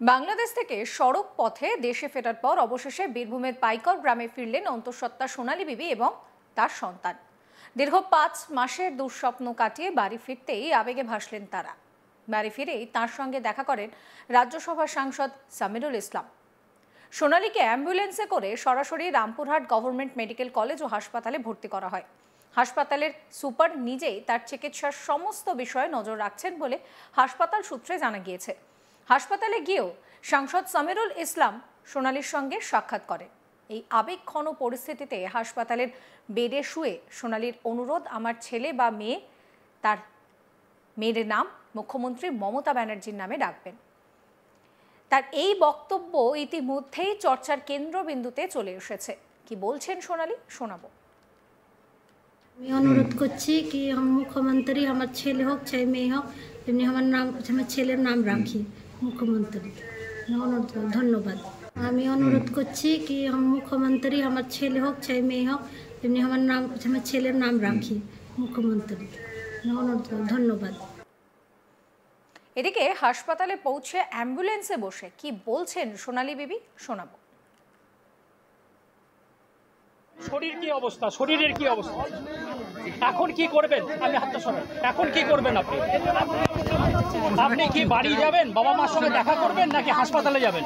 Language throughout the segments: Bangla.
বাংলাদেশ থেকে সড়ক পথে দেশে ফেরার পর অবশেষে বীরভূমের পাইকর গ্রামে ফিরলেন অন্তঃসত্ত্বা সোনালী বিবি এবং তার সন্তান। দীর্ঘ 5 মাসের দুঃস্বপ্ন কাটিয়ে বাড়ি ফিরতেই আবেগে ভাসলেন তারা। বাড়ি ফিরেই তার সঙ্গে দেখা করেন রাজ্যসভার সাংসদ সামিরুল ইসলাম। সোনালীকে অ্যাম্বুলেন্সে করে সরাসরি রামপুরহাট গভর্নমেন্ট মেডিকেল কলেজ ও হাসপাতালে ভর্তি করা হয়। হাসপাতালের সুপার নিজেই তার চিকিৎসার সমস্ত বিষয়ে নজর রাখছেন বলে হাসপাতাল সূত্রে জানা গিয়েছে। হাসপাতালে গিয়েও সাংসদ সামিরুল ইসলাম সোনালীর সঙ্গে সাক্ষাৎ করেন। এই আবেগঘন পরিস্থিতিতে হাসপাতালের বেডে শুয়ে সোনালীর অনুরোধ, আমার ছেলে বা মেয়ে, তার মেয়ের নাম মুখ্যমন্ত্রী মমতা ব্যানার্জির নামে ডাকবেন। তার এই বক্তব্য ইতিমধ্যেই চর্চার কেন্দ্রবিন্দুতে চলে এসেছে। কি বলছেন সোনালী, শোনাবো। আমি অনুরোধ করছি কি মুখ্যমন্ত্রী আমার ছেলে হোক চাই মেয়ে হোক, তেমনি আমার নাম, আমার ছেলের নাম রাখি মুখ্যমন্ত্রী। ধন্যবাদ। আমি অনুরোধ করছি কি মুখ্যমন্ত্রী আমার ছেলে হোক চাই মেয়ে হোক, তেমনি আমার নাম, আমার ছেলের নাম রাখি মুখ্যমন্ত্রী। ধন্যবাদ। এদিকে হাসপাতালে পৌঁছে অ্যাম্বুলেন্সে বসে কি বলছেন সোনালী বিবি, শোনাবো। শরীর কি অবস্থা, শরীরের কি অবস্থা, এখন কি করবেন? আমি হাতটা সরাই। এখন কি করবেন আপনি? আপনি কি বাড়ি যাবেন, বাবা মার সঙ্গে দেখা করবেন, নাকি হাসপাতালে যাবেন?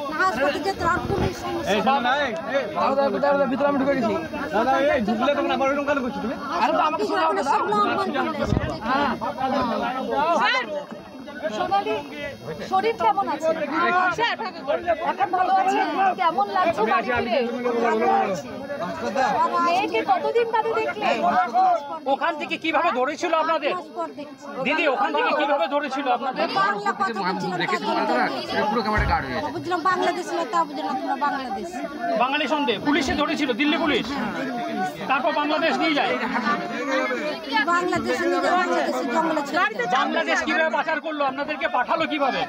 ভিতরে আমি ঢুকে গেছি। ঢুকলে তখন আবার ওইরকম কেন করছি তুমি? সোনালী শরীর কেমন আছে? এখন ভালো আছে? কেমন লাগছে বাড়ি ফিরে? মেয়েকে কতদিন বাদে দেখলে? ওখান থেকে কিভাবে ধরেছিল আপনাদের দিদি? ওখান থেকে কিভাবে ধরেছিল আপনাদের? বাঙালি সন্দেহ পুলিশে ধরেছিল, দিল্লি পুলিশ, তারপর বাংলাদেশ নিয়ে যায়। বাংলাদেশ কিভাবে পাচার করলো? আপনাদেরকে পাঠালো কিভাবে?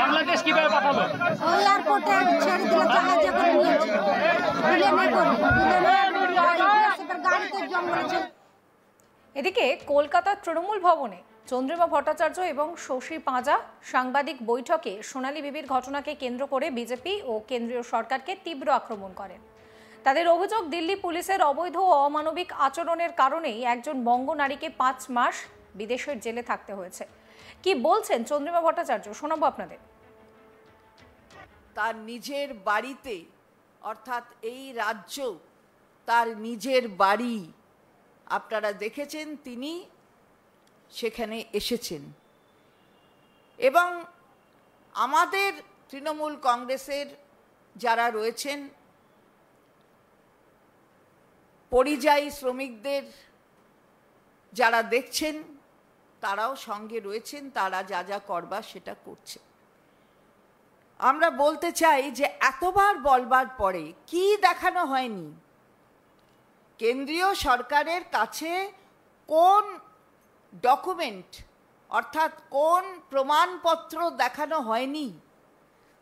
বাংলাদেশ কিভাবে পাঠালো? এদিকে কলকাতার তৃণমূল ভবনে চন্দ্রিমা ভট্টাচার্য এবং শশী পাঁজা সাংবাদিক বৈঠকে সোনালী বিবির ঘটনাকে কেন্দ্র করে বিজেপি ও কেন্দ্রীয় সরকারকে তীব্র আক্রমণ করেন। তাদের অভিযোগ, দিল্লি পুলিশের অবৈধ ও অমানবিক আচরণের কারণেই একজন বঙ্গ নারীকে 5 মাস বিদেশের জেলে থাকতে হয়েছে। কি বলছেন চন্দ্রিমা ভট্টাচার্য, শোনাবো আপনাদের। তার নিজের বাড়িতে, অর্থাৎ এই রাজ্য তার নিজের বাড়ি, আপনারা দেখেছেন তিনি সেখানে এসেছেন। এবং আমাদের তৃণমূল কংগ্রেসের যারা রয়েছেন, পরিযায়ী শ্রমিকদের যারা দেখছেন, তারাও সঙ্গে রয়েছেন, তারা যা যা করবার সেটা করছে। আমরা বলতে চাই যে এতবার বলবার পরে কি দেখানো হয়নি? কেন্দ্রীয় সরকারের কাছে কোন ডকুমেন্ট, অর্থাৎ কোন প্রমাণপত্র দেখানো হয়নি?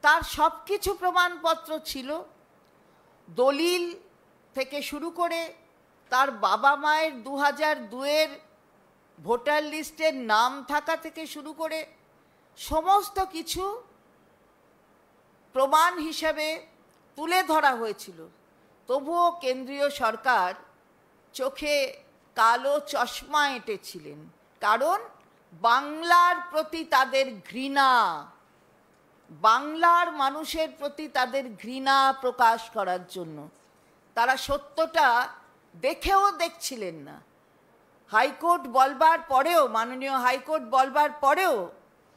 তার সব কিছু প্রমাণপত্র ছিল। দলিল থেকে শুরু করে তার বাবা মায়ের 2002-এর ভোটার লিস্টের নাম থাকা থেকে শুরু করে সমস্ত কিছু প্রমাণ হিসাবে তুলে ধরা হয়েছিল। তবুও কেন্দ্রীয় সরকার চোখে কালো চশমা এঁটেছিলেন, কারণ বাংলার প্রতি তাদের ঘৃণা, বাংলার মানুষের প্রতি তাদের ঘৃণা প্রকাশ করার জন্য তারা সত্যটা দেখেও দেখছিলেন না। হাইকোর্ট বলবার পরেও, মাননীয় হাইকোর্ট বলবার পরেও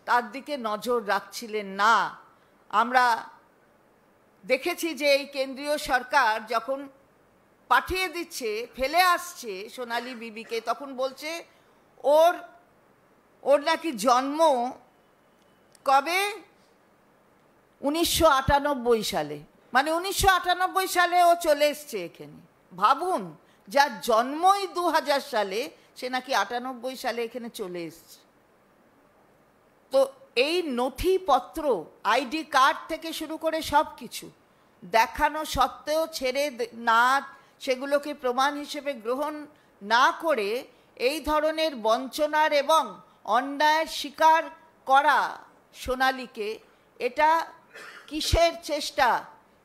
তার দিকে নজর রাখছিলেন না। আমরা দেখেছি যে এই কেন্দ্রীয় সরকার যখন পাঠিয়ে দিচ্ছে, ফেলে আসছে সোনালী বিবিকে, তখন বলছে ওর নাকি জন্ম কবে? 1998 সালে। মানে 1998 সালে ও চলে এসছে এখানে। ভাবুন, যার জন্মই 2000 সালে, সে নাকি 98 সালে এখানে চলে এসছে। তো এই নথিপত্র, আইডি কার্ড থেকে শুরু করে সব কিছু দেখানো সত্ত্বেও ছেড়ে না, সেগুলোকে প্রমাণ হিসেবে গ্রহণ না করে এই ধরনের বঞ্চনার এবং অন্যায়ের শিকার করা সোনালীকে, এটা কিসের চেষ্টা,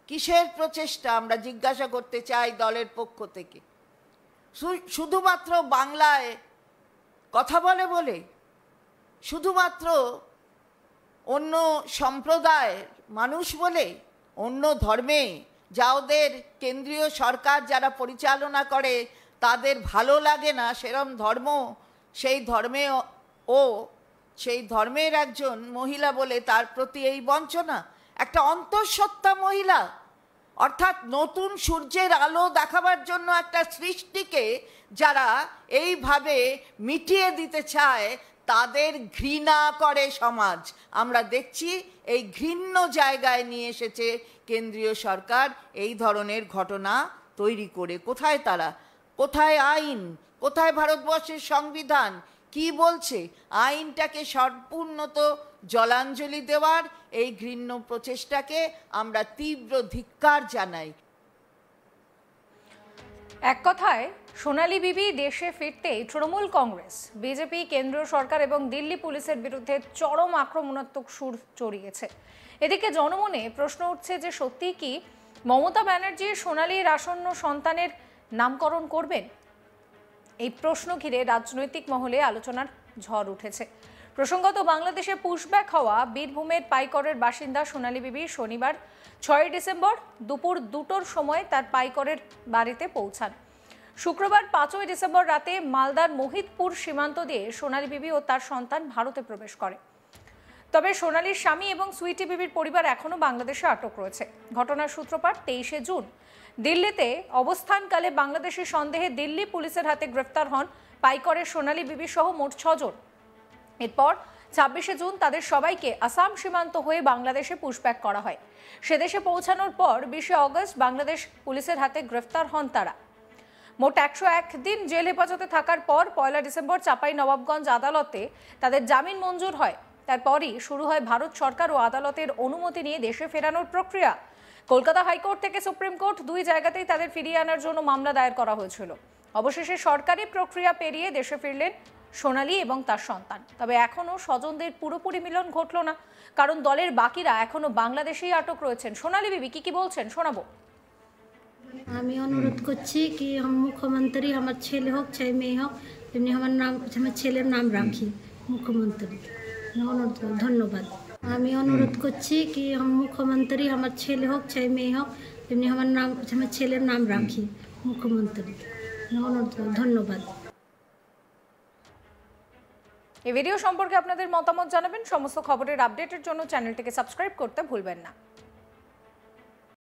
কিসের প্রচেষ্টা আমরা জিজ্ঞাসা করতে চাই দলের পক্ষ থেকে। শুধুমাত্র বাংলায় কথা বলে বলে, শুধুমাত্র অন্য সম্প্রদায়ের মানুষ বলে, অন্য ধর্মে যাদের কেন্দ্রীয় সরকার যারা পরিচালনা করে তাদের ভালো লাগে না সেরম ধর্ম, সেই ধর্মে ও সেই ধর্মের একজন মহিলা বলে তার প্রতি এই বঞ্চনা। একটা অন্তঃসত্ত্বা মহিলা, অর্থাৎ নতুন সূর্যের আলো দেখাবার জন্য একটা সৃষ্টিকে যারা এইভাবে মিটিয়ে দিতে চায় তাদের ঘৃণা করে সমাজ। আমরা দেখছি এই ঘৃণ্য জায়গায় নিয়ে এসেছে কেন্দ্রীয় সরকার এই ধরনের ঘটনা তৈরি করে। কোথায় তারা? কোথায় আইন? কোথায় ভারতবর্ষের সংবিধান? কি বলছে? আইনটাকে সম্পূর্ণত জলাঞ্জলি দেওয়ার এই ঘৃণ্য প্রচেষ্টাকে আমরা তীব্র ধিক্কার জানাই। এক কথায় সোনালী বিবি দেশে ফিরতেই তৃণমূল কংগ্রেস, বিজেপি, কেন্দ্রীয় সরকার এবং দিল্লি পুলিশের বিরুদ্ধে চরম আক্রমণাত্মক সুর চড়িয়েছে। এদিকে জনমনে প্রশ্ন উঠছে যে সত্যিই কি মমতা ব্যানার্জি সোনালীর আসন্ন সন্তানের নামকরণ করবেন? এই প্রশ্ন ঘিরে রাজনৈতিক মহলে আলোচনার ঝড় উঠেছে। প্রসঙ্গত, বাংলাদেশে পুশব্যাক হওয়া বীরভূমের পাইকরের বাসিন্দা সোনালী বিবি শনিবার 6 ডিসেম্বর দুপুর 2টোর সময় তার পাইকরের বাড়িতে পৌঁছান। শুক্রবার 5 ডিসেম্বর রাতে মালদার মোহিতপুর সীমান্ত দিয়ে সোনালী বিবি ও তার সন্তান ভারতে প্রবেশ করে। তবে সোনালীর স্বামী এবং সুইটি বিবির পরিবার এখনও বাংলাদেশে আটক রয়েছে। ঘটনার সূত্রপাত 23 জুন। দিল্লিতে অবস্থানকালে বাংলাদেশি সন্দেহে দিল্লি পুলিশের হাতে গ্রেফতার হন পাইকরের সোনালী বিবি সহ মোট 6 জন। এরপর 26 জুন তাদের সবাইকে আসাম সীমান্ত হয়ে বাংলাদেশে পুশব্যাক করা হয়। সেদেশে পৌঁছানোর পর 20 অগস্ট বাংলাদেশ পুলিশের হাতে গ্রেফতার হন তারা। মোট 101 দিন জেল হেফাজতে থাকার পর 1 ডিসেম্বর চাঁপাইনবাবগঞ্জ আদালতে তাদের জামিন মঞ্জুর হয়। তারপরই শুরু হয় ভারত সরকার ও আদালতের অনুমতি নিয়ে দেশে ফেরানোর প্রক্রিয়া। কলকাতা হাইকোর্ট থেকে সুপ্রিম কোর্ট, দুই জায়গাতেই তাদের ফিরিয়ে আনার জন্য মামলা দায়ের করা হয়েছিল। অবশেষে সরকারি প্রক্রিয়া পেরিয়ে দেশে ফিরলেন সোনালী এবং তার সন্তান। তবে এখনও স্বজনদের পুরোপুরি মিলন ঘটল না, কারণ দলের বাকিরা এখনও বাংলাদেশেই আটক রয়েছেন। সোনালী বিবি কি বলছেন শোনাবো। আমি অনুরোধ করছি কি মুখ্যমন্ত্রী আমার ছেলে হোক চাই মেয়ে হোক, এমনি আমার ছেলের নাম রাখি মুখ্যমন্ত্রী। অনুরোধ, ধন্যবাদ। আমি অনুরোধ করছি কি মুখ্যমন্ত্রী আমার ছেলে হোক চাই মেয়ে হোক, এমনি আমার ছেলের নাম রাখি মুখ্যমন্ত্রী। অনুরোধ, ধন্যবাদ। এই ভিডিও সম্পর্কে আপনাদের মতামত জানাবেন। সমস্ত খবরের আপডেটের জন্য চ্যানেলটিকে সাবস্ক্রাইব করতে ভুলবেন না।